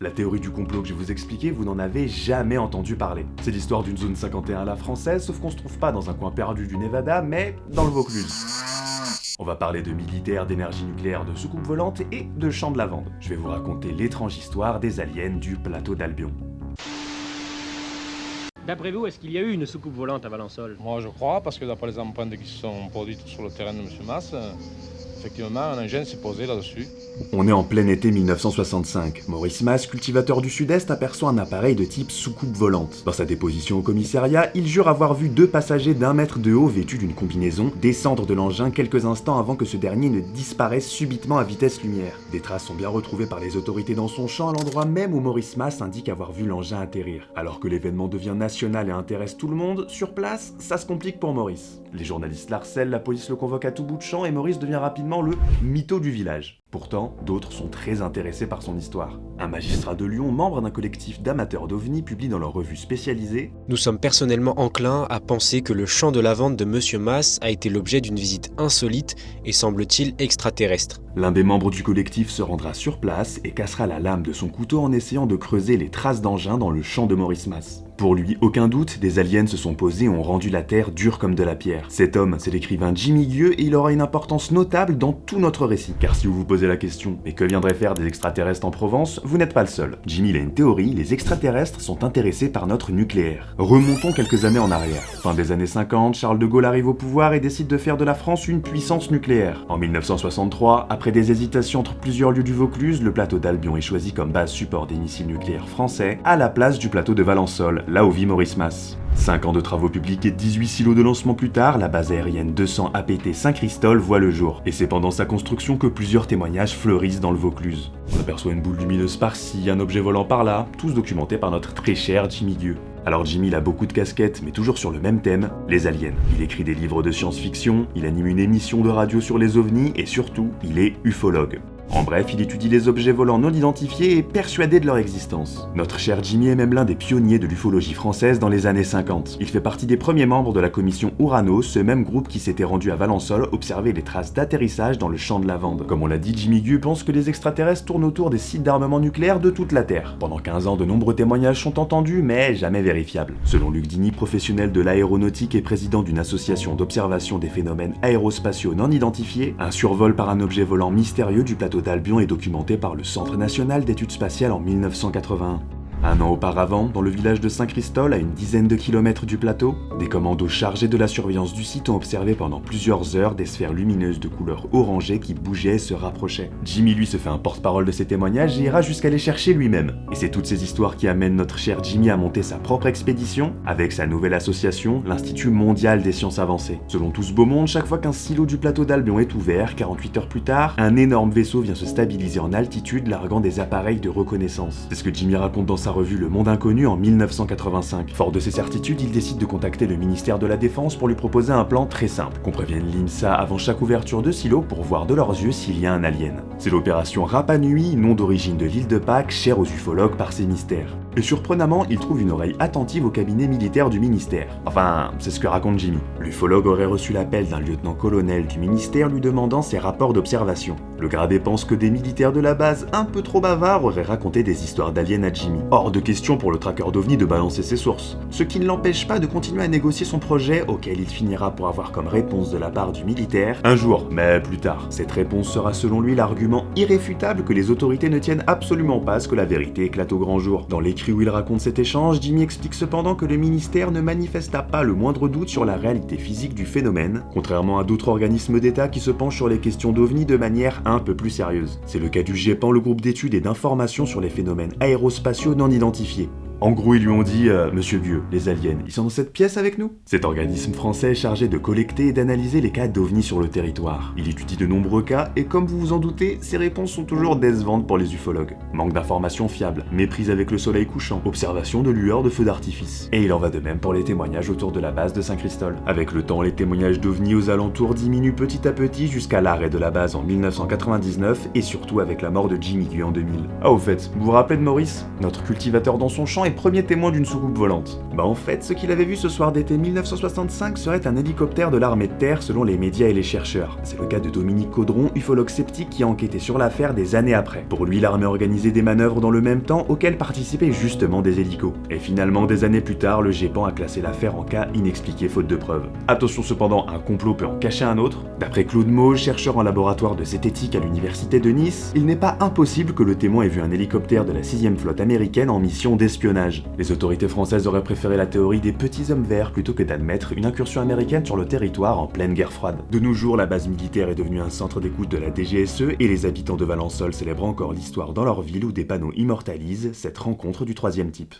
La théorie du complot que je vais vous expliquer, vous n'en avez jamais entendu parler. C'est l'histoire d'une zone 51 à la française, sauf qu'on se trouve pas dans un coin perdu du Nevada, mais dans le Vaucluse. On va parler de militaires, d'énergie nucléaire, de soucoupes volantes et de champs de lavande. Je vais vous raconter l'étrange histoire des aliens du plateau d'Albion. D'après vous, est-ce qu'il y a eu une soucoupe volante à Valençol? Moi je crois, parce que d'après les empreintes qui se sont produites sur le terrain de M. Masse, effectivement un engin s'est posé là-dessus. On est en plein été 1965. Maurice Masse, cultivateur du Sud-Est, aperçoit un appareil de type soucoupe volante. Dans sa déposition au commissariat, il jure avoir vu deux passagers d'1 mètre de haut vêtus d'une combinaison descendre de l'engin quelques instants avant que ce dernier ne disparaisse subitement à vitesse lumière. Des traces sont bien retrouvées par les autorités dans son champ à l'endroit même où Maurice Masse indique avoir vu l'engin atterrir. Alors que l'événement devient national et intéresse tout le monde, sur place, ça se complique pour Maurice. Les journalistes l'harcèlent, la police le convoque à tout bout de champ et Maurice devient rapidement le mytho du village. Pourtant, d'autres sont très intéressés par son histoire. Un magistrat de Lyon, membre d'un collectif d'amateurs d'OVNI, publie dans leur revue spécialisée « Nous sommes personnellement enclins à penser que le champ de lavande de Monsieur Masse a été l'objet d'une visite insolite et semble-t-il extraterrestre. » L'un des membres du collectif se rendra sur place et cassera la lame de son couteau en essayant de creuser les traces d'engins dans le champ de Maurice Masse. Pour lui, aucun doute, des aliens se sont posés et ont rendu la Terre dure comme de la pierre. Cet homme, c'est l'écrivain Jimmy Gueux et il aura une importance notable dans tout notre récit. Car si vous vous posez la question « Mais que viendraient faire des extraterrestres en Provence ?», vous n'êtes pas le seul. Jimmy il a une théorie, les extraterrestres sont intéressés par notre nucléaire. Remontons quelques années en arrière. Fin des années 50, Charles de Gaulle arrive au pouvoir et décide de faire de la France une puissance nucléaire. En 1963, après des hésitations entre plusieurs lieux du Vaucluse, le plateau d'Albion est choisi comme base support des missiles nucléaires français, à la place du plateau de Valençol, là où vit Maurice Masse. 5 ans de travaux publics et 18 silos de lancement plus tard, la base aérienne 200 APT Saint-Christol voit le jour. Et c'est pendant sa construction que plusieurs témoignages fleurissent dans le Vaucluse. On aperçoit une boule lumineuse par-ci, un objet volant par-là, tous documentés par notre très cher Jimmy Gueux. Alors Jimmy il a beaucoup de casquettes, mais toujours sur le même thème, les aliens. Il écrit des livres de science-fiction, il anime une émission de radio sur les ovnis et surtout, il est ufologue. En bref, il étudie les objets volants non identifiés et est persuadé de leur existence. Notre cher Jimmy est même l'un des pionniers de l'ufologie française dans les années 50. Il fait partie des premiers membres de la commission Urano, ce même groupe qui s'était rendu à Valençol observer les traces d'atterrissage dans le champ de lavande. Comme on l'a dit, Jimmy Gueux pense que les extraterrestres tournent autour des sites d'armement nucléaire de toute la Terre. Pendant 15 ans, de nombreux témoignages sont entendus, mais jamais vérifiables. Selon Luc Dini, professionnel de l'aéronautique et président d'une association d'observation des phénomènes aérospatiaux non identifiés, un survol par un objet volant mystérieux du plateau d'Albion est documenté par le Centre national d'études spatiales en 1981. Un an auparavant, dans le village de Saint-Christol, à une dizaine de kilomètres du plateau, des commandos chargés de la surveillance du site ont observé pendant plusieurs heures des sphères lumineuses de couleur orangée qui bougeaient et se rapprochaient. Jimmy lui se fait un porte-parole de ces témoignages et ira jusqu'à les chercher lui-même. Et c'est toutes ces histoires qui amènent notre cher Jimmy à monter sa propre expédition, avec sa nouvelle association, l'Institut mondial des sciences avancées. Selon tout ce beau monde, chaque fois qu'un silo du plateau d'Albion est ouvert, 48 heures plus tard, un énorme vaisseau vient se stabiliser en altitude, larguant des appareils de reconnaissance. C'est ce que Jimmy raconte dans sa revue Le Monde Inconnu en 1985. Fort de ses certitudes, il décide de contacter le ministère de la Défense pour lui proposer un plan très simple, qu'on prévienne l'INSA avant chaque ouverture de silo pour voir de leurs yeux s'il y a un alien. C'est l'opération Rapa Nui, nom d'origine de l'île de Pâques, chère aux ufologues par ses mystères. Et surprenamment, il trouve une oreille attentive au cabinet militaire du ministère. Enfin, c'est ce que raconte Jimmy. L'ufologue aurait reçu l'appel d'un lieutenant-colonel du ministère lui demandant ses rapports d'observation. Le gradé pense que des militaires de la base un peu trop bavards auraient raconté des histoires d'aliens à Jimmy. Hors de question pour le traqueur d'OVNI de balancer ses sources. Ce qui ne l'empêche pas de continuer à négocier son projet, auquel il finira pour avoir comme réponse de la part du militaire un jour, mais plus tard. Cette réponse sera selon lui l'argument irréfutable que les autorités ne tiennent absolument pas à ce que la vérité éclate au grand jour. Dans l'écrit où il raconte cet échange, Jimmy explique cependant que le ministère ne manifesta pas le moindre doute sur la réalité physique du phénomène, contrairement à d'autres organismes d'État qui se penchent sur les questions d'OVNI de manière un peu plus sérieuse. C'est le cas du GEPAN, le groupe d'études et d'informations sur les phénomènes aérospatiaux non identifiés. En gros, ils lui ont dit Monsieur Gueux, les aliens, ils sont dans cette pièce avec nous ?» Cet organisme français est chargé de collecter et d'analyser les cas d'OVNI sur le territoire. Il étudie de nombreux cas et comme vous vous en doutez, ses réponses sont toujours décevantes pour les ufologues. Manque d'informations fiables, méprise avec le soleil couchant, observation de lueurs de feux d'artifice. Et il en va de même pour les témoignages autour de la base de Saint-Christol. Avec le temps, les témoignages d'OVNI aux alentours diminuent petit à petit jusqu'à l'arrêt de la base en 1999 et surtout avec la mort de Jimmy Gueux en 2000. Ah au fait, vous vous rappelez de Maurice ? Notre cultivateur dans son champ est le premier témoin d'une soucoupe volante? Bah en fait, ce qu'il avait vu ce soir d'été 1965 serait un hélicoptère de l'armée de terre selon les médias et les chercheurs. C'est le cas de Dominique Caudron, ufologue sceptique qui a enquêté sur l'affaire des années après. Pour lui, l'armée organisait des manœuvres dans le même temps auxquelles participaient justement des hélicos. Et finalement, des années plus tard, le GEPAN a classé l'affaire en cas inexpliqué faute de preuves. Attention cependant, un complot peut en cacher un autre. D'après Claude Mauge, chercheur en laboratoire de zététique à l'université de Nice, il n'est pas impossible que le témoin ait vu un hélicoptère de la 6e flotte américaine en mission d'espionnage. Les autorités françaises auraient préféré la théorie des petits hommes verts plutôt que d'admettre une incursion américaine sur le territoire en pleine guerre froide. De nos jours, la base militaire est devenue un centre d'écoute de la DGSE et les habitants de Valençol célèbrent encore l'histoire dans leur ville où des panneaux immortalisent cette rencontre du troisième type.